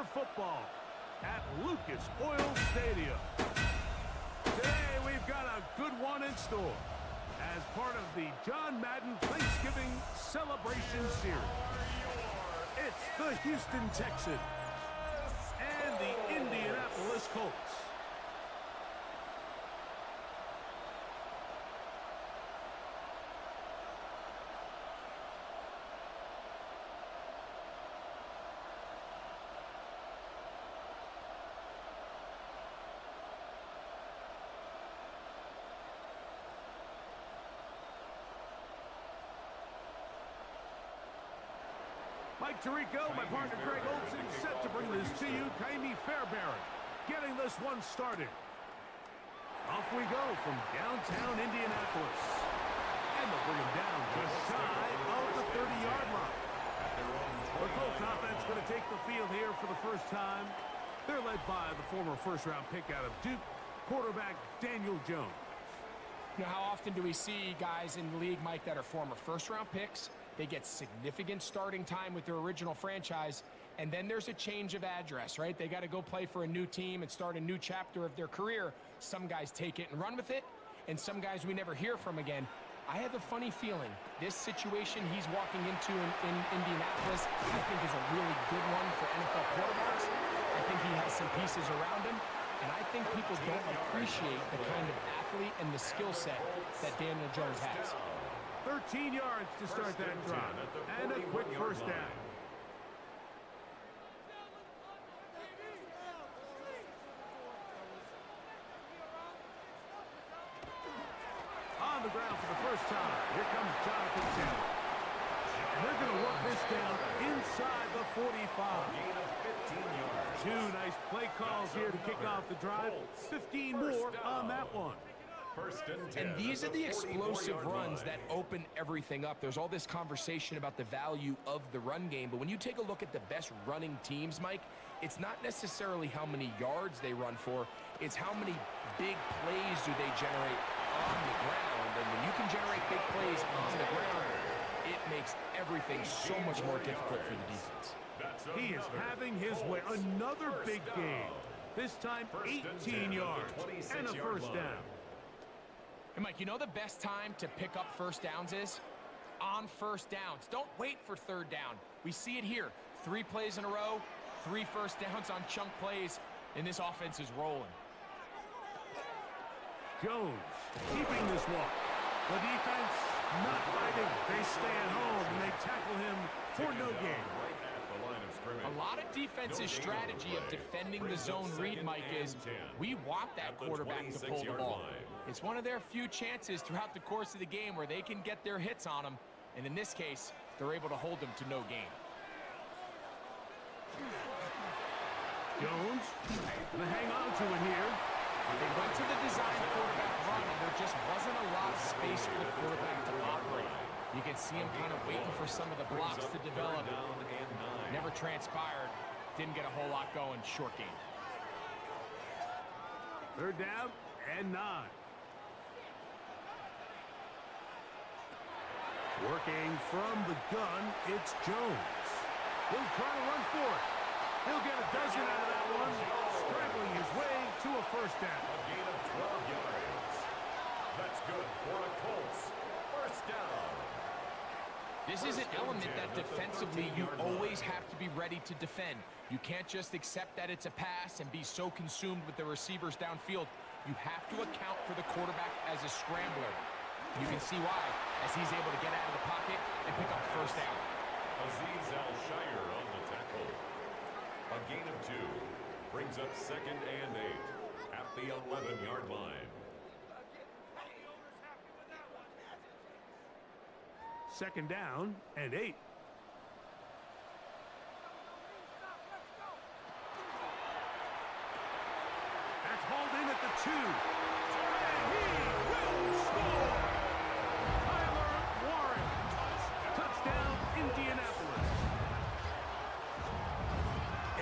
for football at Lucas Oil Stadium. Today, we've got a good one in store as part of the John Madden Thanksgiving Celebration Series. It's the Houston Texans and the Indianapolis Colts. Mike Tirico, my partner Greg Olson, set to bring this to you. Kaimi Fairbairn getting this one started. Off we go from downtown Indianapolis. And they'll bring him down just shy of the 30-yard line. The Colts offense going to take the field here for the first time. They're led by the former first-round pick out of Duke, quarterback Daniel Jones. You know, how often do we see guys in the league, Mike, that are former first-round picks? They get significant starting time with their original franchise, and then there's a change of address, right? They got to go play for a new team and start a new chapter of their career. Some guys take it and run with it, and some guys we never hear from again. I have a funny feeling this situation he's walking into in Indianapolis, I think, is a really good one for NFL quarterbacks. I think he has some pieces around him, and I think people don't appreciate the kind of athlete and the skill set that Daniel Jones has. 13 yards to start that drive, and a quick first down. On the ground for the first time, here comes Jonathan Taylor. And they're going to work this down inside the 45. Two nice play calls here to kick off the drive. 15 more on that one. And these are the explosive runs that open everything up. There's all this conversation about the value of the run game, but when you take a look at the best running teams, Mike, it's not necessarily how many yards they run for, it's how many big plays do they generate on the ground. And when you can generate big plays on the ground, it makes everything so much more difficult for the defense. He is having his way. Another big game. This time 18 yards and a first down. And Mike, you know the best time to pick up first downs is? On first downs. Don't wait for third down. We see it here. 3 plays in a row, 3 first downs on chunk plays, and this offense is rolling. Jones keeping this one. The defense not fighting. They stay at home and they tackle him for no gain. A lot of defense's strategy of defending the zone read, Mike, is we want that quarterback to pull the ball. It's one of their few chances throughout the course of the game where they can get their hits on him, and in this case, they're able to hold them to no gain. Jones going to hang on to it here. They went to the design quarterback run, and there just wasn't a lot of space for the quarterback to operate. You can see him kind of waiting for some of the blocks to develop. Never transpired. Didn't get a whole lot going. Short game. Third down and 9. Working from the gun, it's Jones. He'll try to run for it. He'll get a dozen out of that one. Scrambling his way to a first down. A gain of 12 yards. That's good for the Colts. First down. This is an element that defensively you always have to be ready to defend. You can't just accept that it's a pass and be so consumed with the receivers downfield. You have to account for the quarterback as a scrambler. You can see why, as he's able to get out of the pocket and pick up first down. Azeez Al-Shire on the tackle. A gain of 2 brings up 2nd and 8 at the 11-yard line. Second down and 8. That's hauled in at the 2. And he will score! Tyler Warren. Touchdown, Indianapolis.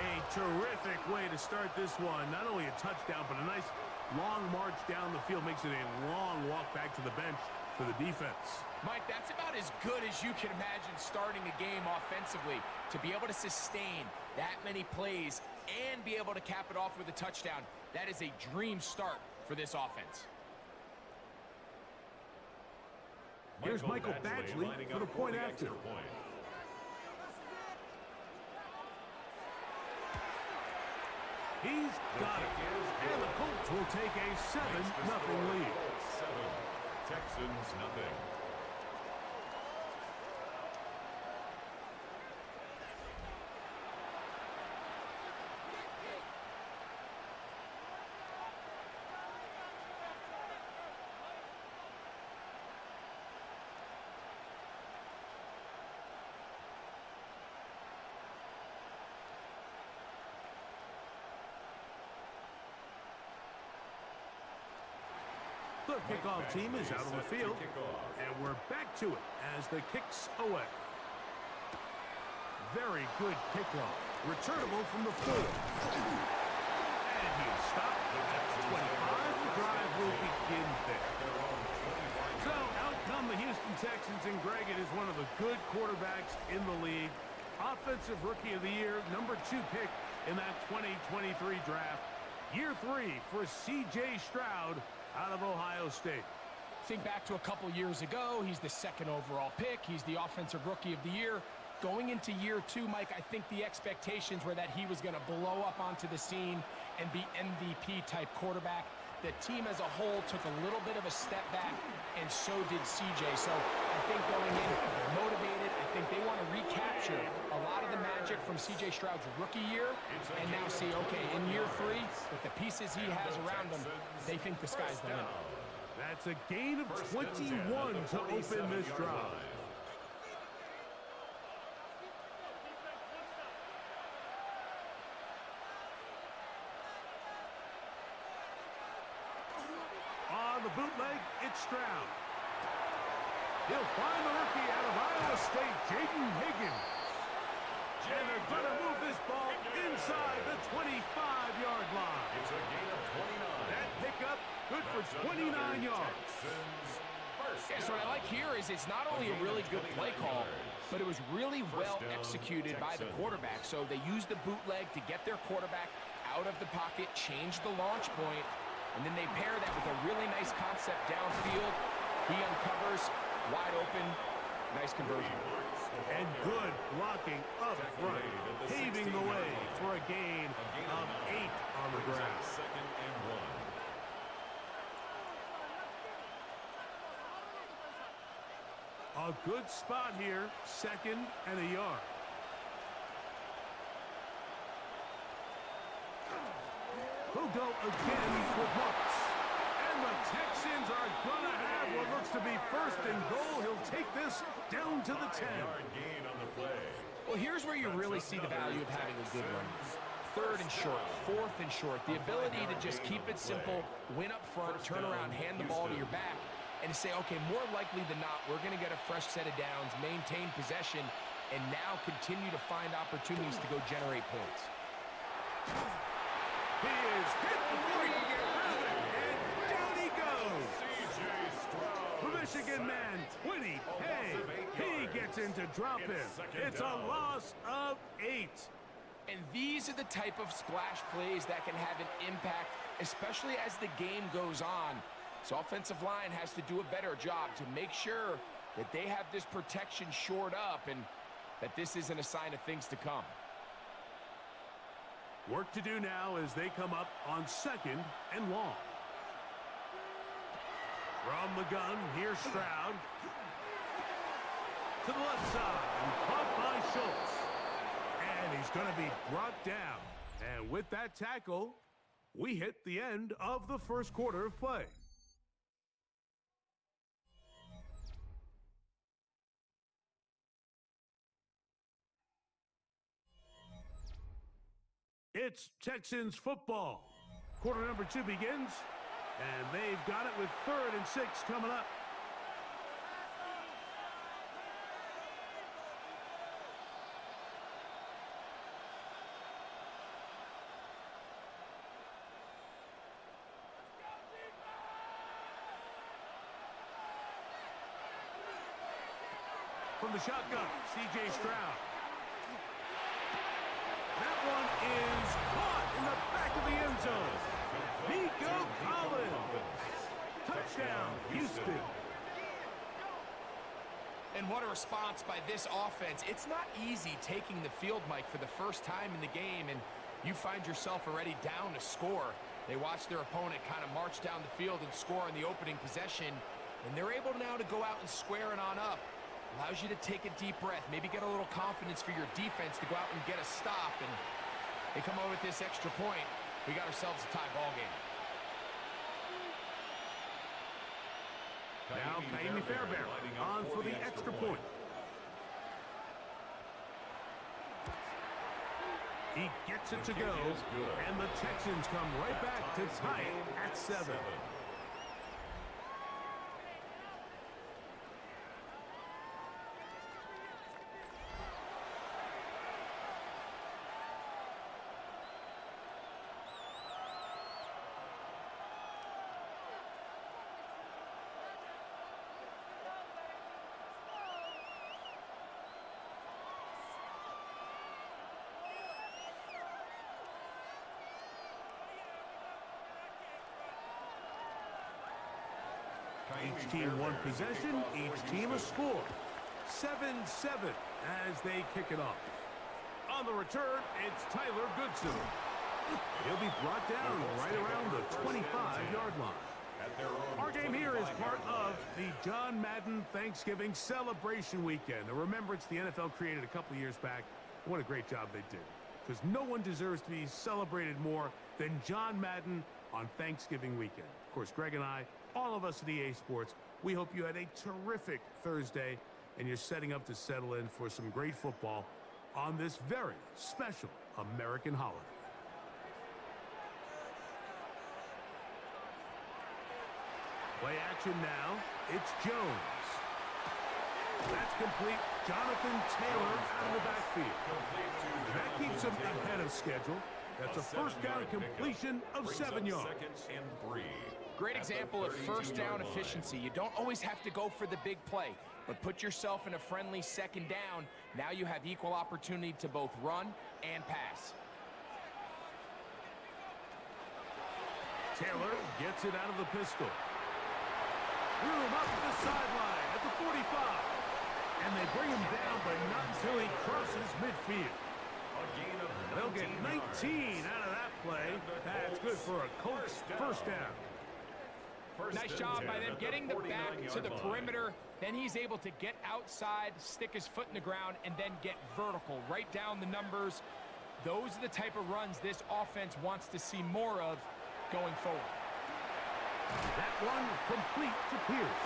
A terrific way to start this one. Not only a touchdown, but a nice long march down the field. Makes it a long walk back to the bench for the defense. Mike, that's about as good as you can imagine starting a game offensively. To be able to sustain that many plays and be able to cap it off with a touchdown, that is a dream start for this offense. Here's Michael Badgley for the point after. He's got it. And the Colts will take a 7-0 lead. 7, Texans nothing. The kickoff team is out on the field, and we're back to it as the kick's away. Very good kickoff. Returnable from the 4. And he's stopped at 25. The drive will begin there. So out come the Houston Texans, and Greg, it is one of the good quarterbacks in the league. Offensive Rookie of the Year, number 2 pick in that 2023 draft. Year 3 for C.J. Stroud out of Ohio State. Think back to a couple years ago. He's the 2nd overall pick. He's the Offensive Rookie of the Year. Going into year 2, Mike, I think the expectations were that he was going to blow up onto the scene and be MVP-type quarterback. The team as a whole took a little bit of a step back, and so did CJ. So I think going in, they're motivated. I think they want to recapture a lot of the magic from CJ Stroud's rookie year and now see, okay, in year 3, with the pieces he has around him, they think the sky's the limit. That's a gain of 21 to open this drive. On the bootleg, it's Stroud. He'll find the rookie out of Iowa State, Jaden Higgins. And they're going to move this ball inside the 25-yard line. It's a gain of 29. That pickup, good for 29 yards. Yeah, so what I like here is it's not only a really good play call, but it was really well executed by the quarterback. So they used the bootleg to get their quarterback out of the pocket, change the launch point, and then they pair that with a really nice concept downfield. He uncovers, wide open, nice conversion. And good blocking up front, paving the way for a gain of 8 on the ground. 2nd and 1. A good spot here, 2nd and a yard. Who'll go again with Marks. And the Texans are going to have what looks to be 1st and goal. He'll take this down to the 10. Gain on the play. Well, here's where you really see the value of having a good run. 3rd and short, 4th and short. The ability to just keep it simple, win up front, turn around, hand the ball to your back, and to say, okay, more likely than not, we're going to get a fresh set of downs, maintain possession, and now continue to find opportunities to go generate points. He is hit before he can get rid of it, and down he goes. C.J. Stroud. The Michigan man, Winnie Hay. He gets into drop in. It's a loss of 8. And these are the type of splash plays that can have an impact, especially as the game goes on. So offensive line has to do a better job to make sure that they have this protection shored up and that this isn't a sign of things to come. Work to do now as they come up on 2nd and long. From the gun, here's Stroud. To the left side, and caught by Schultz. And he's going to be brought down. And with that tackle, we hit the end of the 1st quarter of play. It's Texans football. Quarter number 2 begins, and they've got it with 3rd and 6 coming up. from the shotgun, C.J. Stroud. That one is caught in the back of the end zone. Nico Collins. Touchdown, Houston. And what a response by this offense. It's not easy taking the field, Mike, for the first time in the game, and you find yourself already down to score. They watch their opponent kind of march down the field and score in the opening possession, and they're able now to go out and square it on up. Allows you to take a deep breath, maybe get a little confidence for your defense to go out and get a stop, and they come over with this extra point. We got ourselves a tie ball game. Now Kaimi Fairbairn on for the extra point. He gets it to go, and the Texans come right back to tie it at 7. Each team one possession, each team a score. 7-7 as they kick it off. On the return, it's Tyler Goodson. He'll be brought down right around the 25-yard line. Our game here is part of the John Madden Thanksgiving Celebration Weekend, a remembrance the NFL created a couple years back. What a great job they did, because no one deserves to be celebrated more than John Madden on Thanksgiving weekend. Of course, Greg and I, all of us at EA Sports, we hope you had a terrific Thursday and you're setting up to settle in for some great football on this very special American holiday. Play action now. It's Jones. That's complete. Jonathan Taylor out of the backfield. That keeps him ahead of schedule. That's a first down completion of 7 yards. Great example of first down efficiency. You don't always have to go for the big play, but put yourself in a friendly second down. Now you have equal opportunity to both run and pass. Taylor gets it out of the pistol. Threw him up to the sideline at the 45. And they bring him down, but not until he crosses midfield. They'll get 19 out of that play. That's good for a Colts first down. Nice job by them getting the back to the perimeter. Then he's able to get outside, stick his foot in the ground, and then get vertical. Right down the numbers. Those are the type of runs this offense wants to see more of going forward. That one complete to Pierce.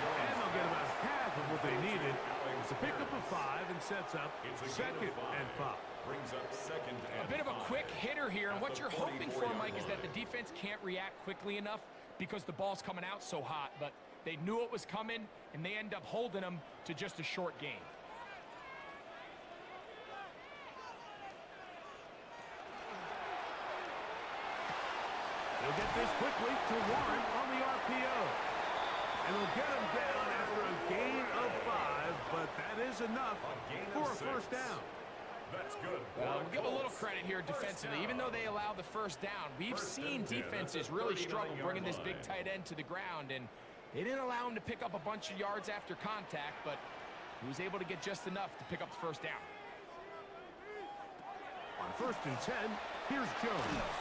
And they'll get about half of what they needed. It's a pickup of 5 and sets up 2nd and 5. A bit of a quick hitter here, and what you're hoping for, Mike, is that the defense can't react quickly enough because the ball's coming out so hot, but they knew it was coming, and they end up holding them to just a short gain. They'll get this quickly to Warren on the RPO. And they'll get him down after a gain of 5, but that is enough for a first down. That's good. We'll give a little credit here defensively. Even though they allow the first down, we've seen defenses really struggle bringing this big tight end to the ground, and they didn't allow him to pick up a bunch of yards after contact, but he was able to get just enough to pick up the first down. On 1st and 10, here's Jones.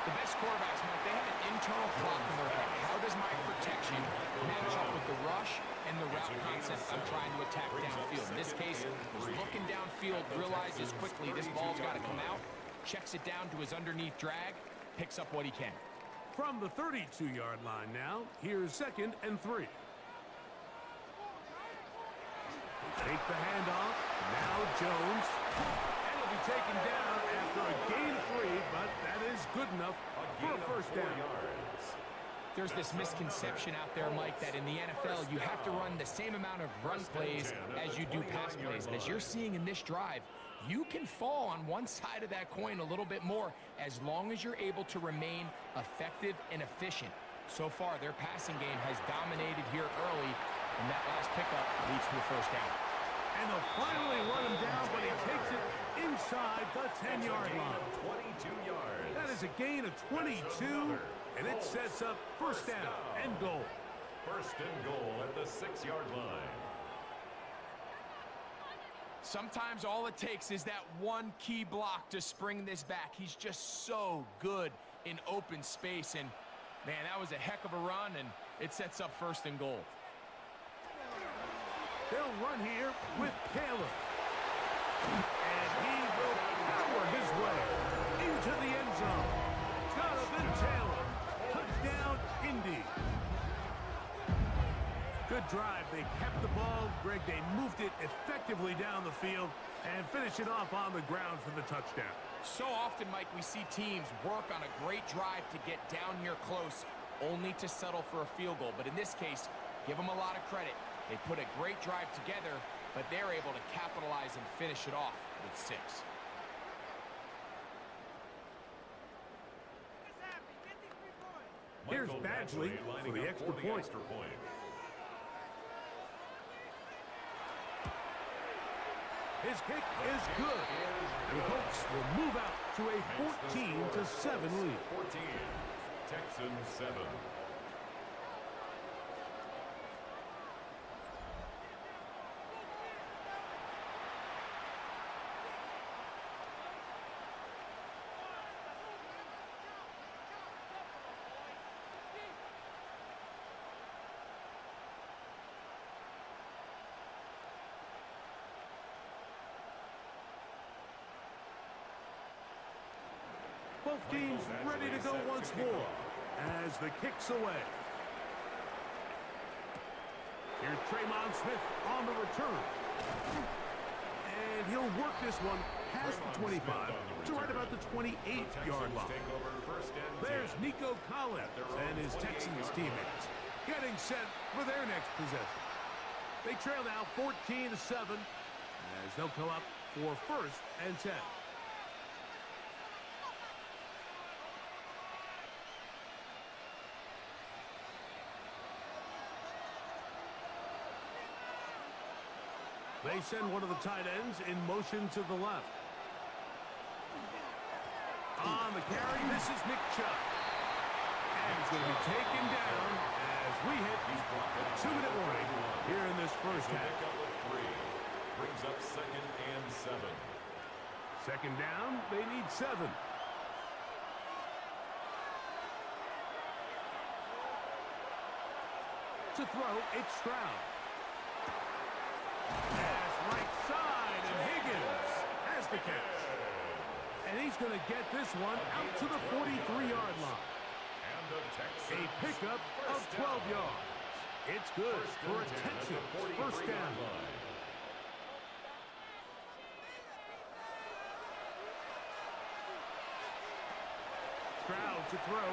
The best quarterbacks, Mike, they have an internal clock in their head. How does my protection match up with the rush and the route concept I'm trying to attack downfield? In this case, he's looking downfield, realizes quickly this ball's got to come out, checks it down to his underneath drag, picks up what he can. From the 32-yard line now, here's 2nd and 3. Take the handoff. Now Jones. And he'll be taken down after a gain of 3, but that is good enough for a first down. There's this misconception out there, Mike, that in the NFL you have to run the same amount of run plays as you do pass plays. And as you're seeing in this drive, you can fall on one side of that coin a little bit more as long as you're able to remain effective and efficient. So far, their passing game has dominated here early, and that last pickup leads to a first down. And they'll finally run him down, but he takes it inside the 10-yard line. 22 yards. That is a gain of 22, and it sets up first down and goal. First and goal at the 6-yard line. Sometimes all it takes is that one key block to spring this back. He's just so good in open space, and man, that was a heck of a run, and it sets up first and goal. They'll run here with Taylor. And he will power his way into the end zone. Jonathan Taylor. Touchdown, Indy. Good drive. They kept the ball. Greg, they moved it effectively down the field and finish it off on the ground for the touchdown. So often, Mike, we see teams work on a great drive to get down here close, only to settle for a field goal. But in this case, give them a lot of credit. They put a great drive together, but they're able to capitalize and finish it off with 6. Here's Badgley for the extra point. His kick is good. The Colts will move out to a 14-7 lead. 14. Texans 7. Both teams ready to go once more as the kick's away. Here's Tremon Smith on the return. And he'll work this one past the 25 to right about the 28-yard line. There's Nico Collins and his Texans teammates getting set for their next possession. They trail now 14-7 as they'll come up for first and 10. They send one of the tight ends in motion to the left. On the carry, this is Nick Chubb. And he's going to be taken down as we hit a 2-minute warning here in this first half. Brings up 2nd and 7. Second down, they need 7. To throw, it's Stroud. Pass right side, and Higgins has the catch. And he's going to get this one out to the 43-yard line. A pickup of 12 yards. It's good for a Texans first down. Stroud to throw.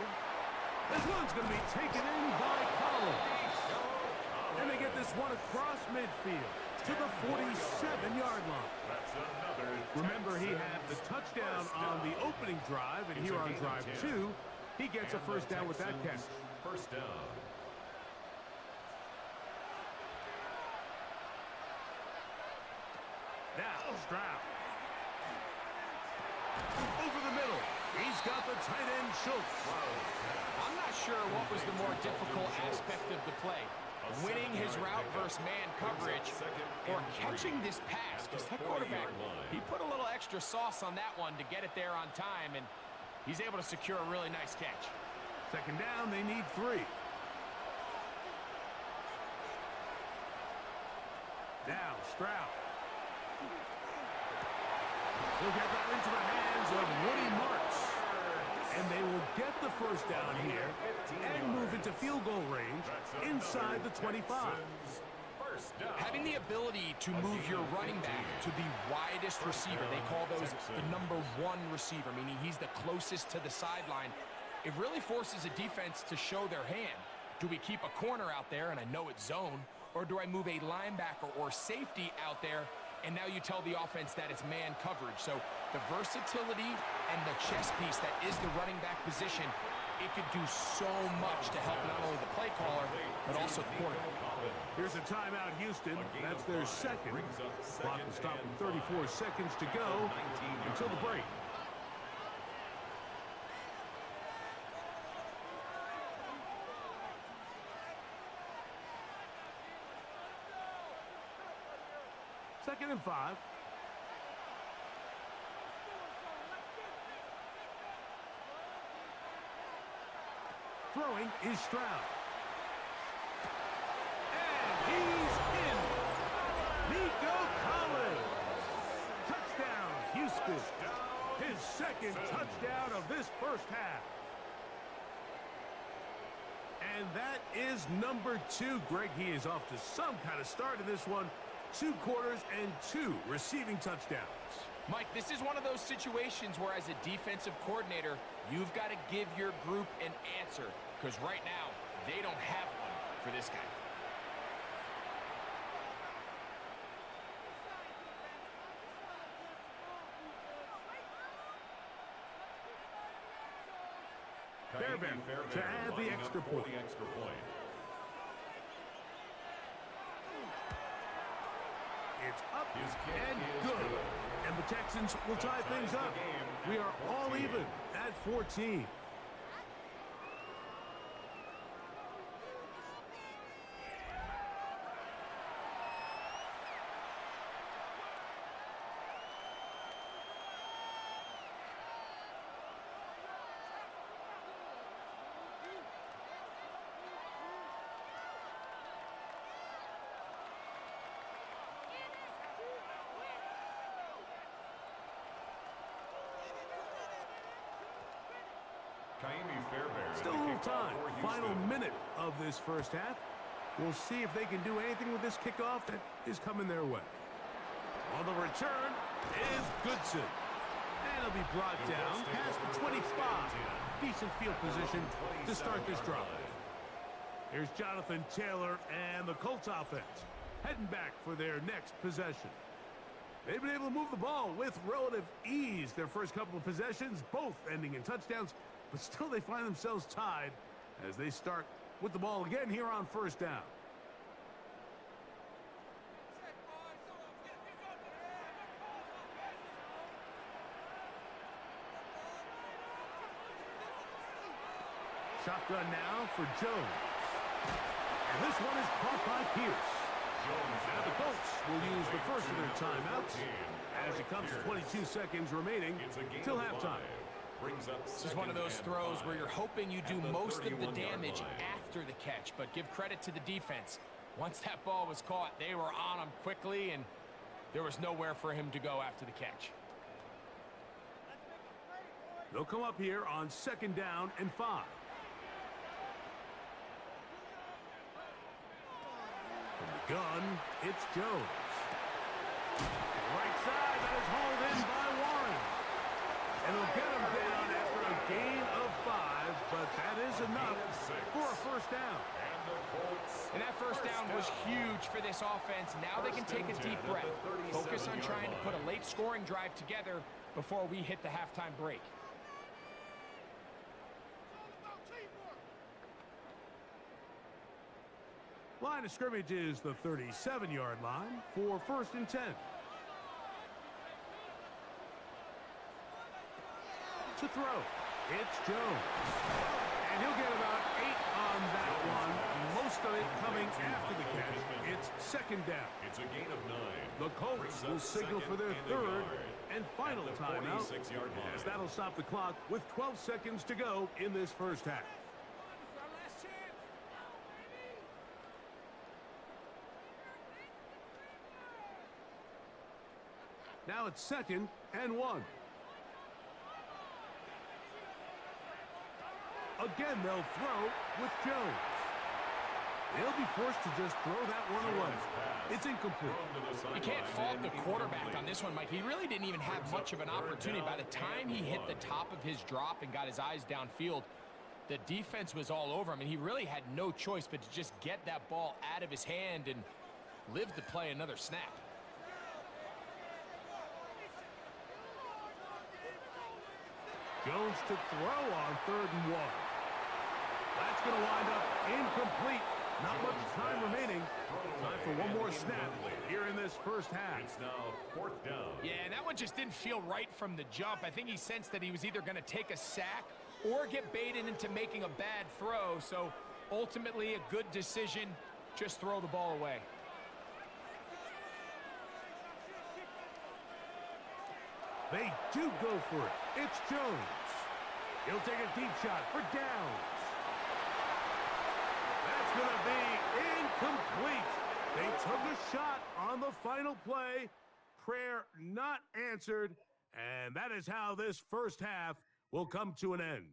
This one's going to be taken in by Collins. And they get this one across midfield to the 47-yard line. Remember, he had the touchdown on the opening drive, and here on drive 2, he gets a first down with that catch. First down. Now, Stroud. Over the middle. He's got the tight end, Schultz. I'm not sure what was the more difficult aspect of the play. Winning his route versus man coverage or catching this pass, because that quarterback, he put a little extra sauce on that one to get it there on time, and he's able to secure a really nice catch. Second down, they need 3. Now, Stroud. He'll get that into the hands of Woody Marks. And they will get the first down here and move into field goal range inside the 25. Having the ability to move your running back to the widest receiver, they call those the number 1 receiver, meaning he's the closest to the sideline, it really forces a defense to show their hand. Do we keep a corner out there, and I know it's zone, or do I move a linebacker or safety out there, and now you tell the offense that it's man coverage? So the versatility and the chess piece that is the running back position it could do so much to help not only the play caller, but also the quarterback. Here's a timeout, Houston. That's their second. Clock will stop with 34 seconds to go until the break. Second and 5. Throwing is Stroud. And he's in. Nico Collins. Touchdown, Houston. His second touchdown of this first half. And that is number 2. Greg, he is off to some kind of start in this one. 2 quarters and 2 receiving touchdowns. Mike, this is one of those situations where as a defensive coordinator, you've got to give your group an answer, because right now, they don't have one for this guy. Fairbairn to add the extra point. It's up and good. And the Texans will tie things up. We are all even at 14. Still a little time. Final minute of this first half. We'll see if they can do anything with this kickoff that is coming their way. On the return is Goodson. And it'll be brought down past the 25. Decent field position to start this drive. Here's Jonathan Taylor and the Colts offense heading back for their next possession. They've been able to move the ball with relative ease their first couple of possessions, both ending in touchdowns. But still they find themselves tied as they start with the ball again here on first down. Shotgun now for Jones. And this one is caught by Pierce. Now the Colts will use the first of their timeouts as it comes to 22 seconds remaining till halftime. This is one of those throws where you're hoping you do most of the damage after the catch, but give credit to the defense. Once that ball was caught, they were on him quickly, and there was nowhere for him to go after the catch. They'll come up here on second down and 5. From the gun, it's Jones. Right side, that is hauled in by Warren. And it'll get him down after a gain of 5, but that is enough for a first down. And that first down was huge for this offense. Now they can take a deep breath. Focus on trying to put a late scoring drive together before we hit the halftime break. Line of scrimmage is the 37-yard line for first and 10. To throw, it's Jones. And he'll get about 8 on that one. Most of it coming after the catch. It's second down. It's a gain of 9. The Colts will signal for their third and final timeout, as that'll stop the clock with 12 seconds to go in this first half. Now it's second and 1. Again, they'll throw with Jones. They'll be forced to just throw that one away. It's incomplete. You can't fault the quarterback on this one, Mike. He really didn't even have much of an opportunity. By the time he hit the top of his drop and got his eyes downfield, the defense was all over him, and he really had no choice but to just get that ball out of his hand and live to play another snap. Jones to throw on 3rd and 1. That's going to wind up incomplete. Not much time remaining. Time for one more snap here in this first half. It's now 4th down. Yeah, and that one just didn't feel right from the jump. I think he sensed that he was either going to take a sack or get baited into making a bad throw. So ultimately a good decision. Just throw the ball away. They do go for it. It's Jones. He'll take a deep shot for downs. That's going to be incomplete. They took a shot on the final play. Prayer not answered. And that is how this first half will come to an end.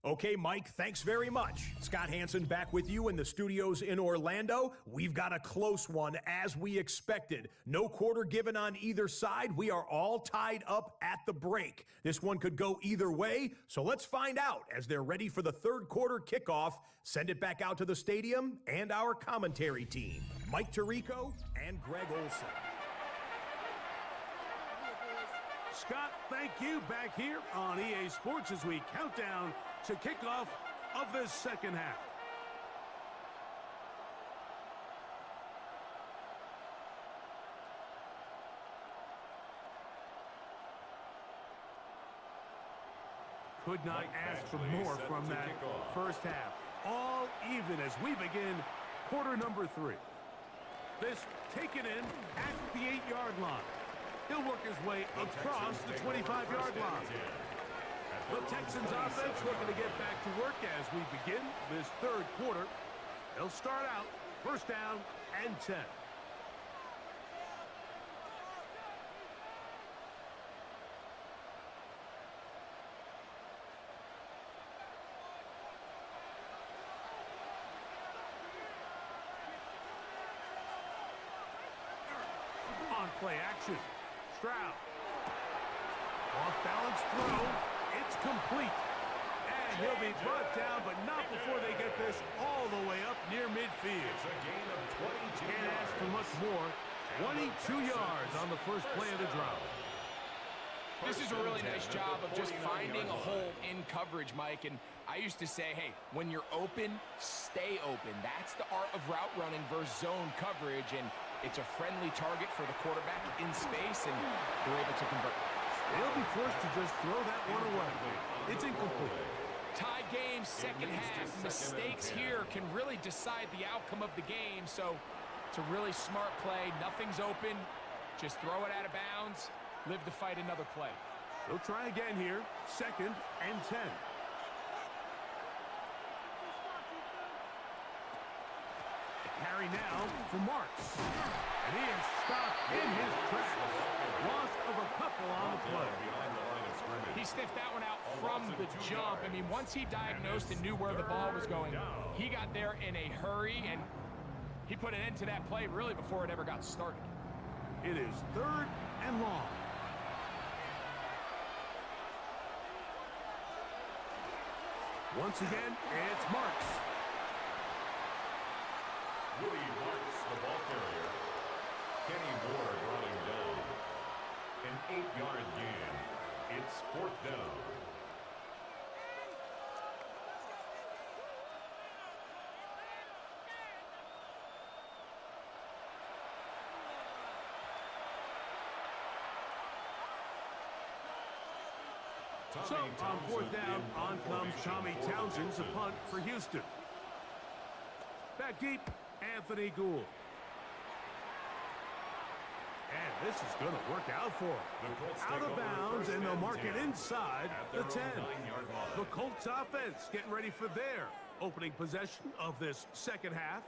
Okay, Mike, thanks very much. Scott Hansen back with you in the studios in Orlando. We've got a close one, as we expected. No quarter given on either side. We are all tied up at the break. This one could go either way, so let's find out as they're ready for the third quarter kickoff. Send it back out to the stadium and our commentary team, Mike Tirico and Greg Olson. Scott, thank you. Back here on EA Sports as we count down to kickoff of this second half. Could not ask for more from that first half. All even as we begin quarter number 3. This taken in at the 8-yard line. He'll work his way across the 25-yard line. The Texans offense looking to get back to work as we begin this third quarter. They'll start out first down and 10. On play action. Stroud. Off-balance throw. It's complete. And he'll be brought down, but not before they get this all the way up near midfield. It's a gain of 22 Can't ask for much more. 22 yards on the first play of the drive. This is a really nice job of just finding a hole in coverage, Mike. And I used to say, hey, when you're open, stay open. That's the art of route running versus zone coverage. And it's a friendly target for the quarterback in space, and they're able to convert. They'll be forced to just throw that one away. It's incomplete. Tie game, second half. Mistakes here can really decide the outcome of the game. So it's a really smart play. Nothing's open. Just throw it out of bounds. Live to fight another play. They'll try again here. Second and 10. Carry now for Marks. And he is stopped in his tracks. Loss of a couple on the play. He sniffed that one out from the jump. I mean, once he diagnosed and knew where the ball was going, he got there in a hurry, and he put an end to that play really before it ever got started. It is third and long. Once again, it's Marks. Willie Marks, the ball carrier. Kenny Moore brought him down. An 8-yard gain. It's 4th down. So, on 4th down, on comes Tommy Townsend to punt for Houston. Back deep, Anthony Gould. And this is going to work out for him. Out of bounds, and they'll mark it inside the 10. The Colts offense getting ready for their opening possession of this second half.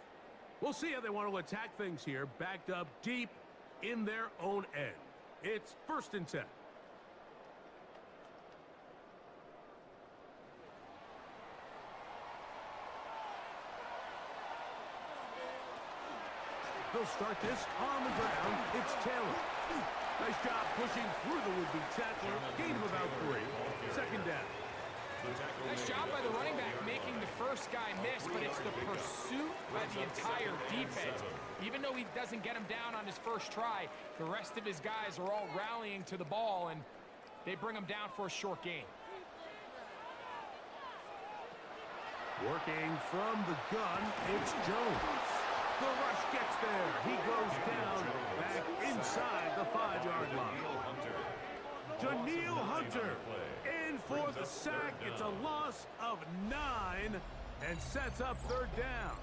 We'll see how they want to attack things here, backed up deep in their own end. It's 1st and 10. They'll start this on the ground. It's Taylor. Nice job pushing through the would-be tackler. Gain of about 3. Second down. Nice job by the running back making the first guy miss, but it's the pursuit by the entire defense. Even though he doesn't get him down on his first try, the rest of his guys are all rallying to the ball, and they bring him down for a short gain. Working from the gun, it's Jones. The rush gets there. He goes down back inside the 5-yard line. Daniil Hunter in for the sack. It's a loss of 9 and sets up 3rd down.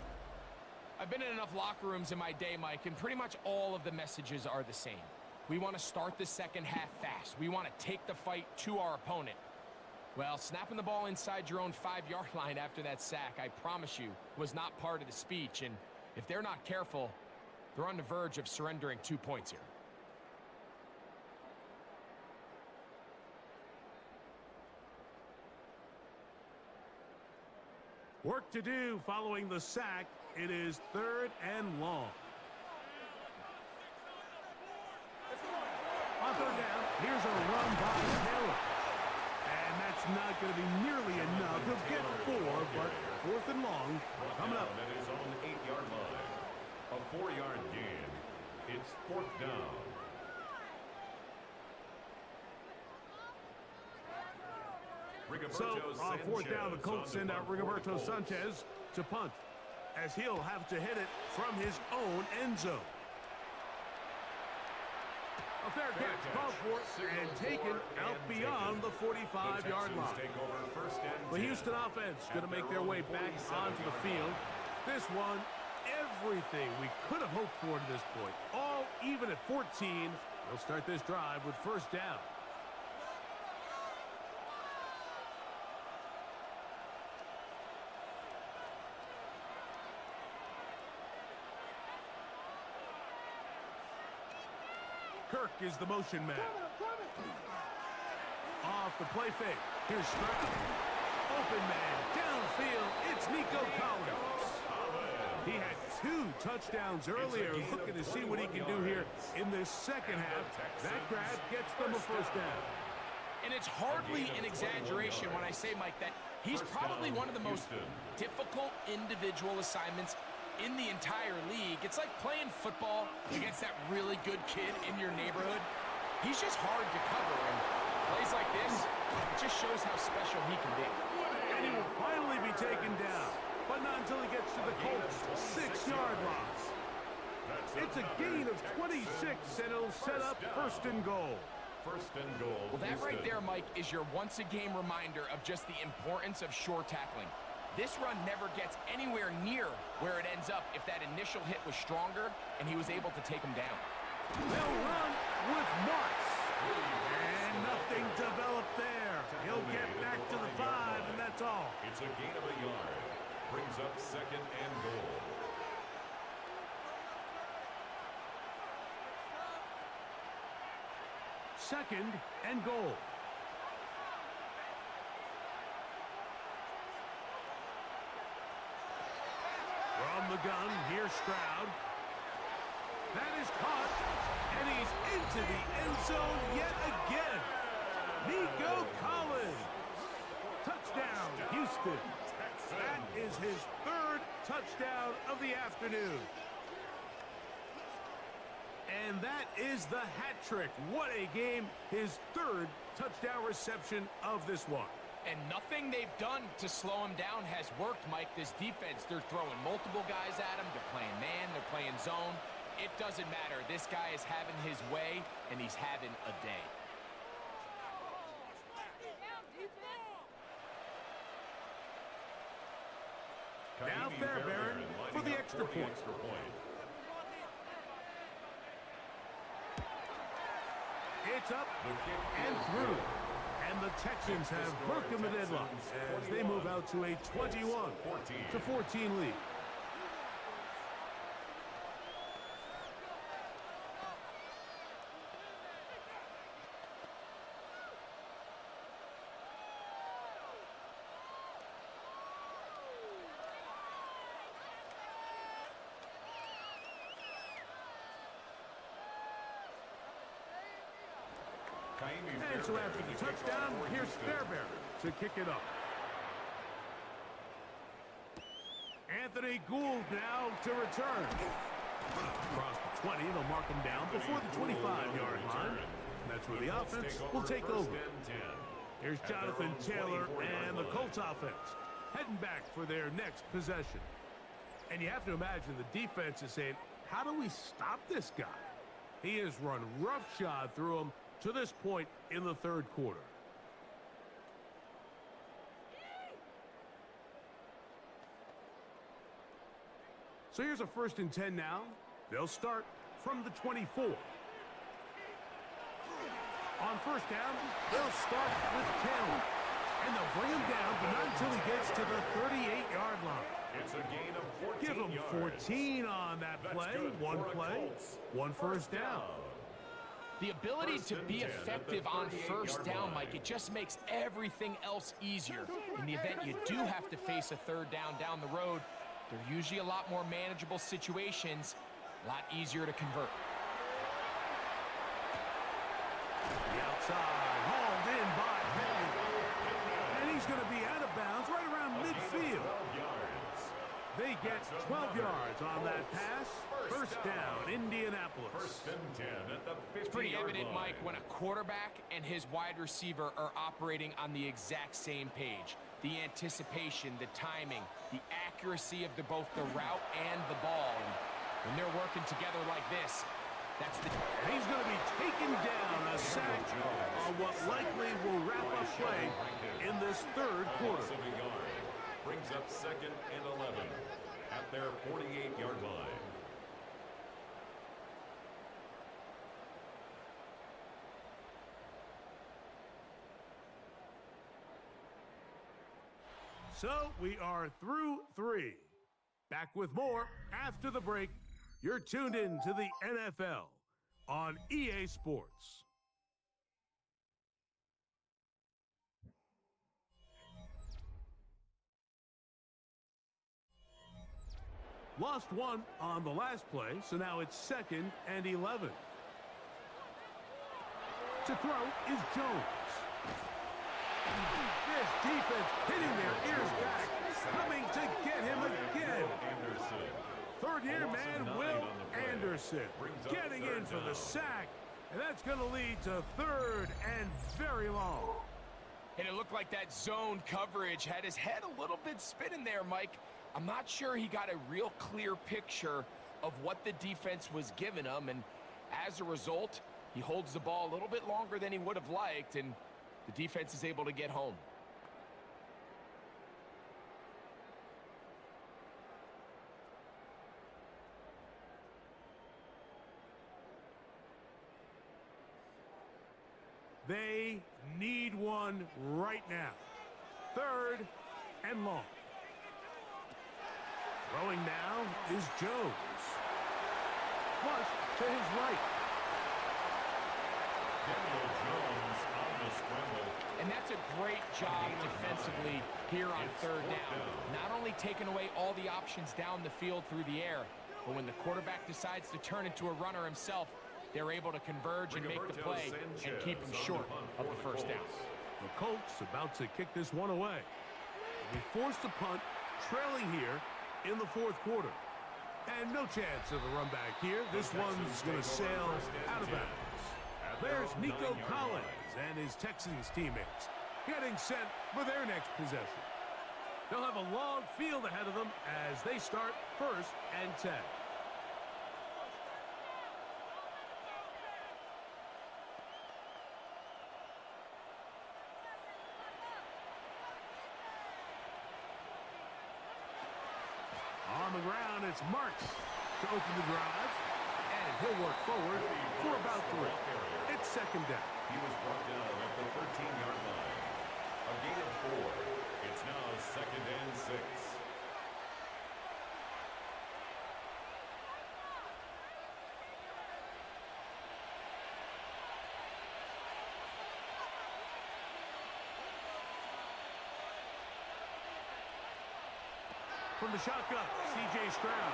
I've been in enough locker rooms in my day, Mike, and pretty much all of the messages are the same. We want to start the second half fast. We want to take the fight to our opponent. Well, snapping the ball inside your own 5-yard line after that sack, I promise you, was not part of the speech. And if they're not careful, they're on the verge of surrendering 2 points here. Work to do following the sack. It is 3rd and long. On 3rd down, here's a run by Taylor. And that's not going to be nearly enough. He'll get 4, but 4th and long coming up. That is on the 8-yard line. A 4-yard gain. It's 4th down. So on 4th down, the Colts send out Rigoberto Sanchez to punt, as he'll have to hit it from his own end zone. A fair catch called for and taken out beyond the 45-yard line. The Houston offense going to make their way back onto the field. This one, everything we could have hoped for to this point. All even at 14. They'll start this drive with 1st down. Kirk is the motion man. Off the play fake. Here's Stroud. Open man. Downfield. It's Nico Collins. He had 2 touchdowns earlier. Looking to see what he can do here in this second half. That grab gets them a 1st down. And it's hardly an exaggeration when I say, Mike, that he's probably one of the most difficult individual assignments in the entire league. It's like playing football against that really good kid in your neighborhood. He's just hard to cover, and plays like this, it just shows how special he can be. And he will finally be taken down, but not until he gets to the Colts' 6-yard line. It's a gain of 26, and it'll set up 1st and goal. 1st and goal. Well, that right there, Mike, is your once-a-game reminder of just the importance of short tackling. This run never gets anywhere near where it ends up if that initial hit was stronger and he was able to take him down. They'll run with Marks. And nothing developed there. He'll get back to the 5, and that's all. It's a gain of a yard. Brings up 2nd and goal. Second and goal. From the gun, here's Stroud. That is caught, and he's into the end zone yet again. Nico Collins. Touchdown, Houston. That is his 3rd touchdown of the afternoon. And that is the hat trick. What a game. His 3rd touchdown reception of this one. And nothing they've done to slow him down has worked, Mike. This defense, they're throwing multiple guys at him. They're playing man, they're playing zone. It doesn't matter. This guy is having his way, and he's having a day. Now Fairbairn for the extra point. It's up and through. And the Texans have broken the deadlock as they move out to a 21-14 lead. And so after the touchdown, here's Fairbairn to kick it up. Anthony Gould now to return. Across the 20, they'll mark him down before the 25-yard line. That's where the offense will take over. Here's Jonathan Taylor and the Colts offense. heading back for their next possession. And you have to imagine the defense is saying, how do we stop this guy? He has run roughshod through him to this point in the third quarter. So here's a 1st and 10 now. They'll start from the 24. On 1st down, they'll start with 10. And they'll bring him down, but not until he gets to the 38-yard line. It's a gain of 14 Give him yards. 14 on that play. One play, one first down. The ability to be 1st and 10 effective at the on 1st 38-yard down, line. Mike, it just makes everything else easier. In the event you do have to face a 3rd down the road, they're usually a lot more manageable situations, a lot easier to convert. The outside, hauled in by Penny. And he's going to be out of bounds right around midfield. They get 12 yards on that pass. 1st down, Indianapolis. 1st and 10 at the 50-yard line. It's pretty evident, Mike, when a quarterback and his wide receiver are operating on the exact same page. The anticipation, the timing, the accuracy of both the route and the ball. And when they're working together like this, that's the... And he's going to be taken down, a sack on what likely will wrap up play in this third quarter. Loss of a yard. Brings up 2nd and 11 at their 48-yard line. So we are through 3. Back with more after the break. You're tuned in to the NFL on EA Sports. Lost one on the last play, so now it's 2nd and 11. To throw is Jones. This defense hitting their ears back, coming to get him again. Anderson. Third-year man Will Anderson getting in for the sack, and that's going to lead to 3rd and very long. And it looked like that zone coverage had his head a little bit spinning there, Mike. I'm not sure he got a real clear picture of what the defense was giving him, and as a result, he holds the ball a little bit longer than he would have liked, and the defense is able to get home. They need one right now. 3rd and long. Throwing now is Jones. Flush to his right. Daniel Jones on the scramble. And that's a great job defensively here on 3rd down. Not only taking away all the options down the field through the air, but when the quarterback decides to turn into a runner himself, they're able to converge and make the play and keep him short of the 1st down. The Colts about to kick this one away. They forced a punt, trailing here in the 4th quarter. And no chance of a run back here. This one's going to sail out of bounds. There's Nico Collins and his Texans teammates getting set for their next possession. They'll have a long field ahead of them as they start 1st and 10. On the ground, it's Marks to open the drive. And he'll work forward for about 3. It's 2nd down. He was brought down at the 13-yard line. A gain of 4. It's now 2nd and 6. From the shotgun, C.J. Stroud.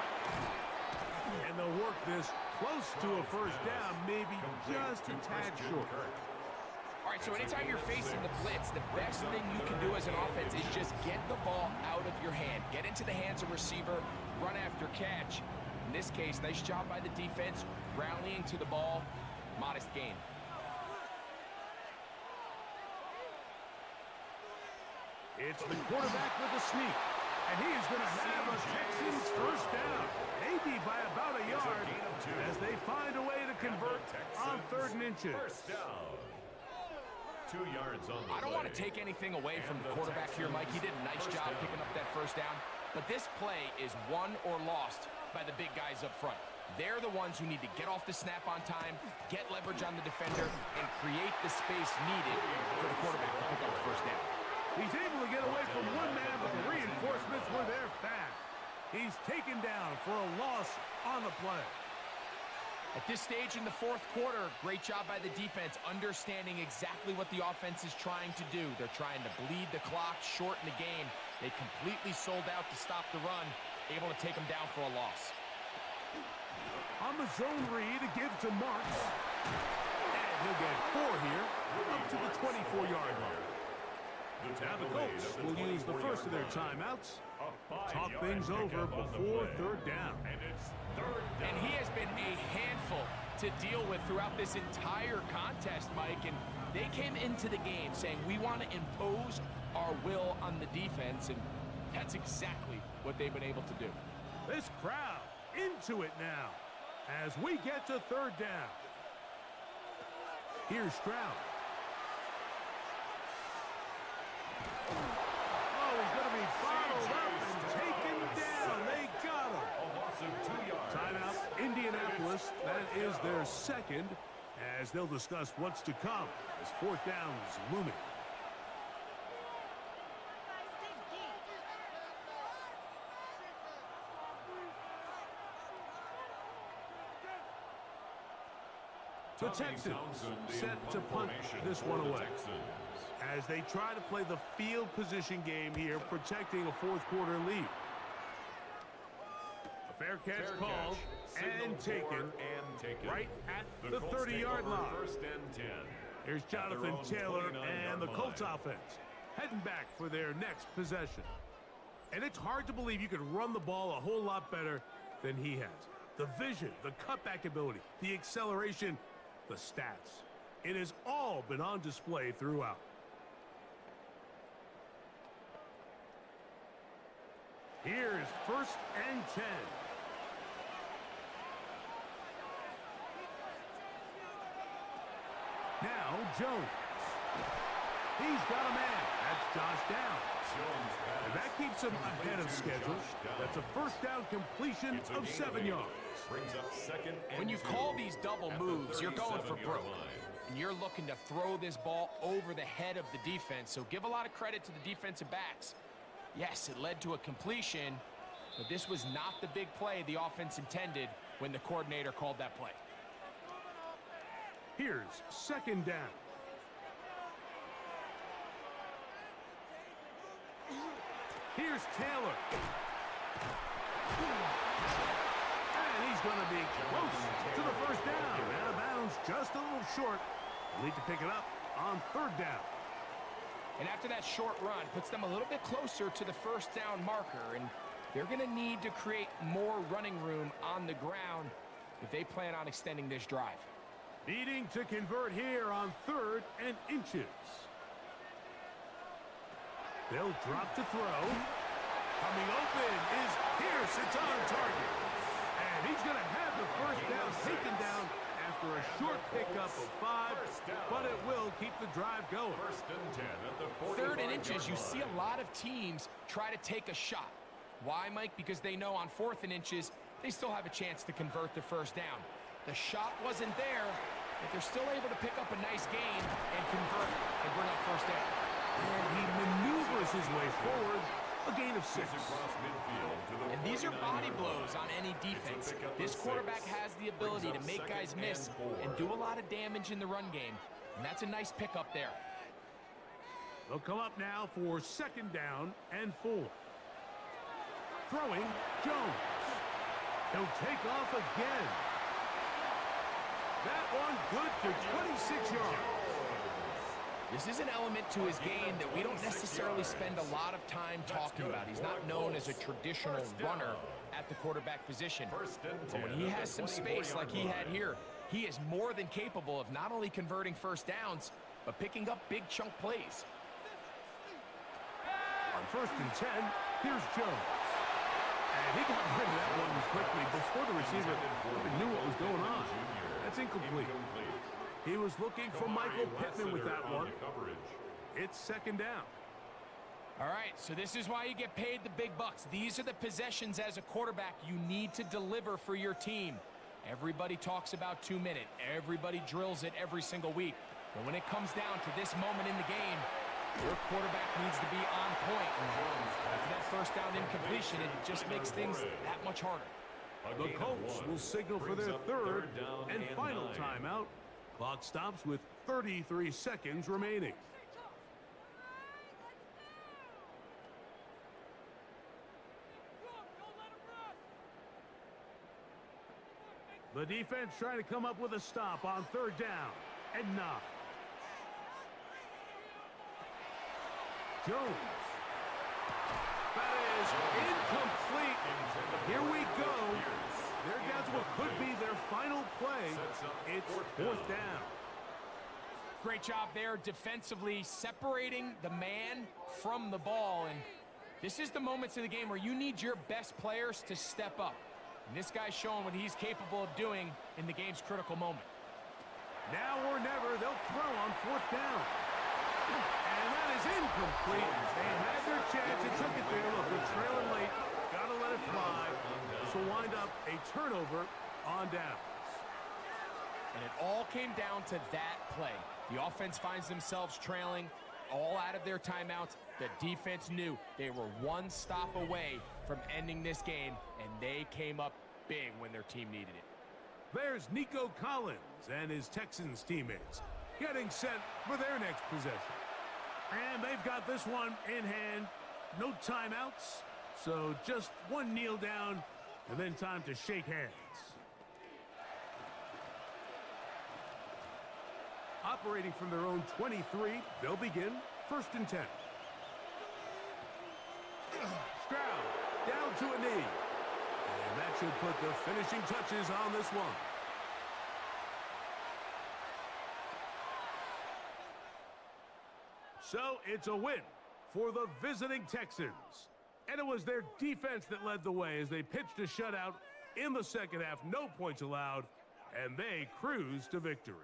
And they'll work this close to a 1st down, maybe just a tad short. All right, so anytime you're facing the blitz, the best thing you can do as an offense is just get the ball out of your hand. Get into the hands of receiver, run after catch. In this case, nice job by the defense, rallying to the ball, modest gain. It's the quarterback with a sneak. And he is going to have a Texans first down. Maybe by about a yard as they find a way to convert on 3rd and inches. First down. 2 yards on the I don't want to take anything away from the quarterback here, Mike. He did a nice job picking up that first down. But this play is won or lost by the big guys up front. They're the ones who need to get off the snap on time, get leverage on the defender, and create the space needed for the quarterback to pick up the first down. He's able to get away from one man, but the reinforcements were there fast. He's taken down for a loss on the play. At this stage in the 4th quarter, great job by the defense, understanding exactly what the offense is trying to do. They're trying to bleed the clock, shorten the game. They completely sold out to stop the run, able to take them down for a loss. On the zone read, to give to Marks. And he'll get 4 here, up to the 24-yard line. Now the Colts will use the first of their timeouts. Talk things over before 3rd down. And he has been a handful to deal with throughout this entire contest, Mike. And they came into the game saying, we want to impose our will on the defense. And that's exactly what they've been able to do. This crowd into it now as we get to 3rd down. Here's Stroud. Oh, he's going to be bottled up and taken down. They got him. A loss of 2 yards. Timeout, Indianapolis. That is their second, as they'll discuss what's to come as 4th down is looming. The Texans set to punt this one away as they try to play the field position game here, protecting a 4th quarter lead. A fair catch called and taken right at the 30-yard line. First and 10. Here's Jonathan Taylor and the Colts offense heading back for their next possession. And it's hard to believe you could run the ball a whole lot better than he has. The vision, the cutback ability, the acceleration, the stats. It has all been on display throughout. Here's 1st and 10. Now Jones. He's got a man. That's Josh Downs. And that keeps him ahead of schedule. That's a 1st down completion of 7 yards. Brings up 2nd and When you 2 call these double moves, you're going for 37-yard broke. line. And you're looking to throw this ball over the head of the defense. So give a lot of credit to the defensive backs. Yes, it led to a completion, but this was not the big play the offense intended when the coordinator called that play. Here's 2nd down. Here's Taylor. And he's going to be close to the 1st down. Out of bounds, just a little short. Need to pick it up on 3rd down. And after that short run, puts them a little bit closer to the 1st down marker. And they're going to need to create more running room on the ground if they plan on extending this drive. Needing to convert here on 3rd and inches. They'll drop to throw. Coming open is Pierce. It's on target. And he's going to have the 1st down taken down after a short pickup of 5, but it will keep the drive going. 1st and 10 at the 3rd and inches, you see a lot of teams try to take a shot. Why, Mike? Because they know on 4th and inches, they still have a chance to convert the 1st down. The shot wasn't there, but they're still able to pick up a nice gain and convert and bring up 1st down. And he maneuvers his way forward, a gain of 6. And these are body blows on any defense. This quarterback has the ability to make guys miss and do a lot of damage in the run game. And that's a nice pickup there. They'll come up now for 2nd down and 4. Throwing, Jones. He'll take off again. That one good for 26 yards. This is an element to his game that we don't necessarily spend a lot of time talking about. He's not known as a traditional runner at the quarterback position. But when he has some space like he had here, he is more than capable of not only converting 1st downs, but picking up big chunk plays. first and 10, here's Jones. And he got rid of that one quickly before the receiver even knew what was going on. That's incomplete. He was looking for Michael Pittman with that one. It's second down. All right, so this is why you get paid the big bucks. These are the possessions as a quarterback you need to deliver for your team. Everybody talks about 2-minute. Everybody drills it every single week. But when it comes down to this moment in the game, your quarterback needs to be on point. After that first down incompletion, it just makes things that much harder. The Colts will signal for their third and final timeout. Clock stops with 33 seconds remaining. The defense trying to come up with a stop on third down. And not. Jones. That is incomplete. Here we go. They're down to what could be their final play. It's fourth down. Great job there defensively, separating the man from the ball. And this is the moments of the game where you need your best players to step up. And this guy's showing what he's capable of doing in the game's critical moment. Now or never, they'll throw on fourth down. And that is incomplete. They had their chance and took it there. Look, they're trailing late. Got to let it fly. This will wind up a turnover on downs. And it all came down to that play. The offense finds themselves trailing all out of their timeouts. The defense knew they were one stop away from ending this game, and they came up big when their team needed it. There's Nico Collins and his Texans teammates getting set for their next possession. And they've got this one in hand. No timeouts, so just one kneel down and then time to shake hands. Operating from their own 23, they'll begin first and 10. Stroud down to a knee. And that should put the finishing touches on this one. So it's a win for the visiting Texans. And it was their defense that led the way as they pitched a shutout in the second half. No points allowed, and they cruised to victory.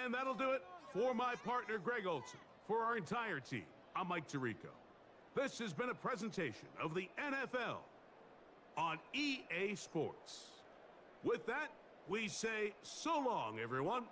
And that'll do it for my partner, Greg Olson. For our entire team, I'm Mike Tirico. This has been a presentation of the NFL on EA Sports. With that, we say so long, everyone.